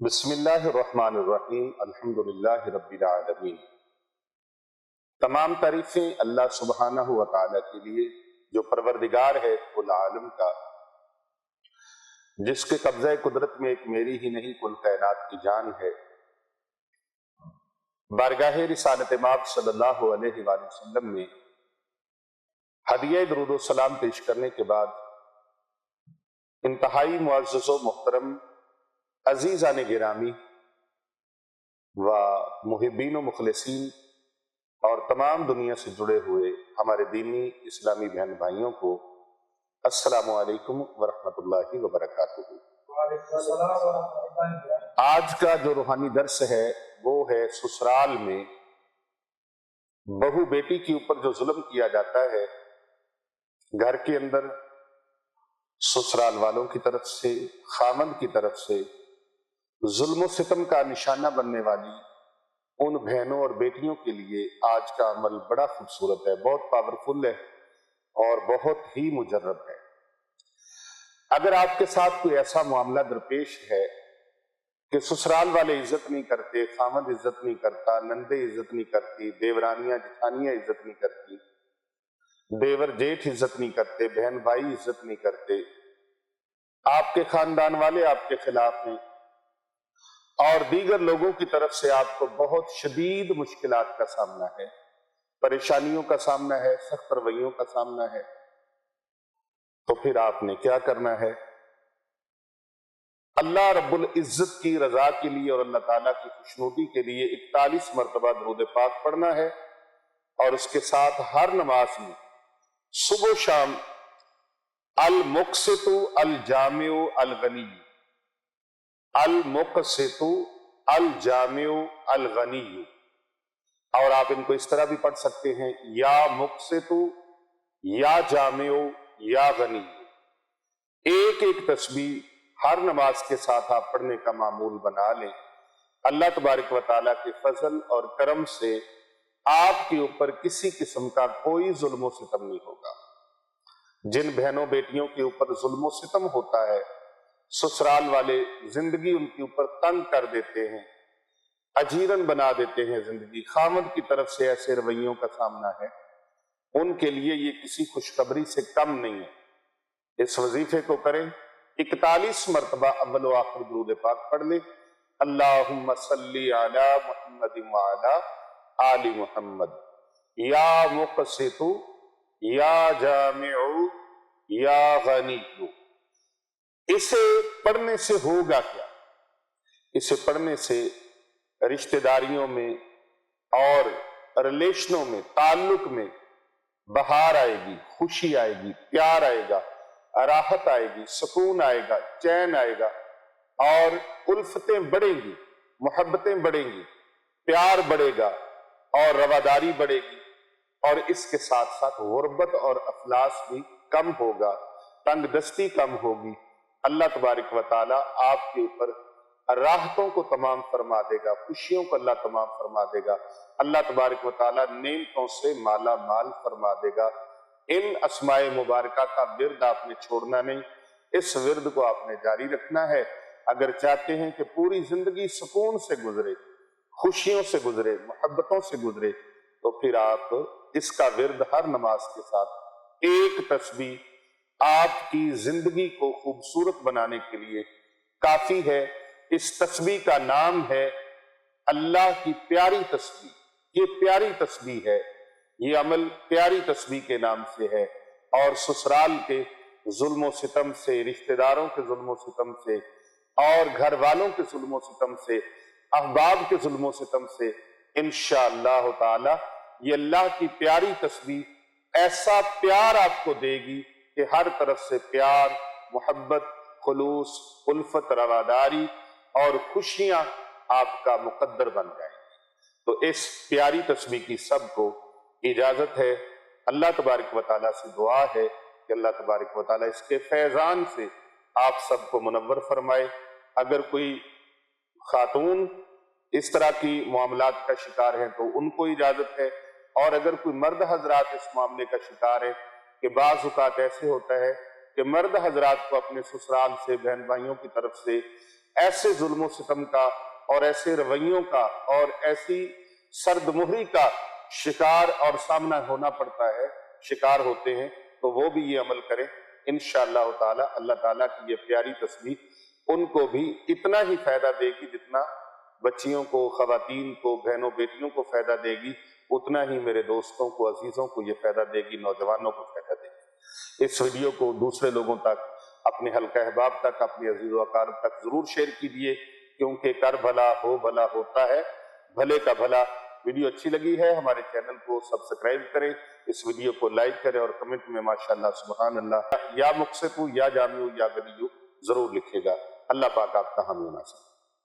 بسم اللہ الرحمن الرحیم الحمدللہ رب العالمین۔ تمام تعریفیں اللہ سبحانہ و تعالیٰ کے لیے جو پروردگار ہے کل عالم کا، جس کے قبضہ قدرت میں ایک میری ہی نہیں کل کائنات کی جان ہے۔ بارگاہ رسالت مآب صلی اللہ علیہ وآلہ وسلم میں ہدیہ درود و سلام پیش کرنے کے بعد انتہائی معزز و محترم عزیزان گرامی و محبین و مخلصین اور تمام دنیا سے جڑے ہوئے ہمارے دینی اسلامی بہن بھائیوں کو السلام علیکم ورحمۃ اللہ وبرکاتہ۔ آج کا جو روحانی درس ہے وہ ہے سسرال میں بہو بیٹی کے اوپر جو ظلم کیا جاتا ہے، گھر کے اندر سسرال والوں کی طرف سے، خامند کی طرف سے ظلم و ستم کا نشانہ بننے والی ان بہنوں اور بیٹیوں کے لیے آج کا عمل بڑا خوبصورت ہے، بہت پاورفل ہے اور بہت ہی مجرب ہے۔ اگر آپ کے ساتھ کوئی ایسا معاملہ درپیش ہے کہ سسرال والے عزت نہیں کرتے، خامند عزت نہیں کرتا، نندے عزت نہیں کرتی، دیورانیاں جٹھانیاں عزت نہیں کرتی، دیور جیٹھ عزت نہیں کرتے، بہن بھائی عزت نہیں کرتے، آپ کے خاندان والے آپ کے خلاف ہیں اور دیگر لوگوں کی طرف سے آپ کو بہت شدید مشکلات کا سامنا ہے، پریشانیوں کا سامنا ہے، سخت رویوں کا سامنا ہے، تو پھر آپ نے کیا کرنا ہے؟ اللہ رب العزت کی رضا کے لیے اور اللہ تعالیٰ کی خوشنودی کے لیے 41 مرتبہ درود پاک پڑھنا ہے، اور اس کے ساتھ ہر نماز میں صبح و شام المقسط الجامع الغنی، المقسط الجامع الغنی، اور آپ ان کو اس طرح بھی پڑھ سکتے ہیں یا مقسط یا جامع یا غنی۔ ایک ایک تسبیح ہر نماز کے ساتھ آپ پڑھنے کا معمول بنا لیں۔ اللہ تبارک و تعالیٰ کے فضل اور کرم سے آپ کے اوپر کسی قسم کا کوئی ظلم و ستم نہیں ہوگا۔ جن بہنوں بیٹیوں کے اوپر ظلم و ستم ہوتا ہے، سسرال والے زندگی ان کے اوپر تنگ کر دیتے ہیں، اجیرن بنا دیتے ہیں زندگی، خامد کی طرف سے ایسے رویوں کا سامنا ہے، ان کے لیے یہ کسی خوشخبری سے کم نہیں ہے۔ اس وظیفے کو کریں، 41 مرتبہ اول و آخر درود پاک پڑھ لیں۔ اللہم صلی علی محمد وعلی آل محمد یا مقسط یا جامع یا غنی۔ اسے پڑھنے سے ہوگا کیا؟ اسے پڑھنے سے رشتہ داریوں میں اور ریلیشنوں میں، تعلق میں بہار آئے گی، خوشی آئے گی، پیار آئے گا، راحت آئے گی، سکون آئے گا، چین آئے گا، اور الفتیں بڑھیں گی، محبتیں بڑھیں گی، پیار بڑھے گا اور رواداری بڑھے گی، اور اس کے ساتھ ساتھ غربت اور افلاس بھی کم ہوگا، تنگ دستی کم ہوگی۔ اللہ تبارک و تعالیٰ آپ کے اوپر راحتوں کو تمام فرما دے گا، خوشیوں کو اللہ تمام فرما دے گا، اللہ تبارک و تعالیٰ نعمتوں سے مالا مال فرما دے گا۔ ان اسماء مبارکہ کا ورد آپ نے چھوڑنا نہیں، اس ورد کو آپ نے جاری رکھنا ہے۔ اگر چاہتے ہیں کہ پوری زندگی سکون سے گزرے، خوشیوں سے گزرے، محبتوں سے گزرے، تو پھر آپ اس کا ورد ہر نماز کے ساتھ ایک تسبیح آپ کی زندگی کو خوبصورت بنانے کے لیے کافی ہے۔ اس تسبیح کا نام ہے اللہ کی پیاری تسبیح۔ یہ پیاری تسبیح ہے، یہ عمل پیاری تسبیح کے نام سے ہے، اور سسرال کے ظلم و ستم سے، رشتہ داروں کے ظلم و ستم سے، اور گھر والوں کے ظلم و ستم سے، احباب کے ظلم و ستم سے انشاءاللہ تعالی یہ اللہ کی پیاری تسبیح ایسا پیار آپ کو دے گی کہ ہر طرف سے پیار، محبت، خلوص، الفت، رواداری اور خوشیاں آپ کا مقدر بن جائیں گی۔ تو اس پیاری تسبیح کی سب کو اجازت ہے۔ اللہ تبارک و تعالیٰ سے دعا ہے کہ اللہ تبارک و تعالیٰ اس کے فیضان سے آپ سب کو منور فرمائے۔ اگر کوئی خاتون اس طرح کی معاملات کا شکار ہیں تو ان کو اجازت ہے، اور اگر کوئی مرد حضرات اس معاملے کا شکار ہے کہ بعض اوقات ایسے ہوتا ہے کہ مرد حضرات کو اپنے سسرال سے، بہن بھائیوں کی طرف سے ایسے ظلم و ستم کا اور ایسے رویوں کا اور ایسی سرد مہری کا شکار اور سامنا ہونا پڑتا ہے، شکار ہوتے ہیں، تو وہ بھی یہ عمل کریں انشاءاللہ تعالی۔ اللہ تعالیٰ کی یہ پیاری تسبیح ان کو بھی اتنا ہی فائدہ دے گی جتنا بچیوں کو، خواتین کو، بہنوں بیٹیوں کو فائدہ دے گی، اتنا ہی میرے دوستوں کو، عزیزوں کو یہ فائدہ دے گی، نوجوانوں کو فائدہ دے گی۔ اس ویڈیو کو دوسرے لوگوں تک، اپنے حلقہ احباب تک، اپنے عزیز و اقارب تک ضرور شیئر کیجیے، کیونکہ کر بھلا ہو بھلا ہوتا ہے، بھلے کا بھلا۔ ویڈیو اچھی لگی ہے ہمارے چینل کو سبسکرائب کریں، اس ویڈیو کو لائک کریں اور کمنٹ میں ماشاءاللہ سبحان اللہ یا مقسط یا جامع یا غنی ضرور لکھیے گا۔ اللہ پاک آپ کا حامی و ناصر۔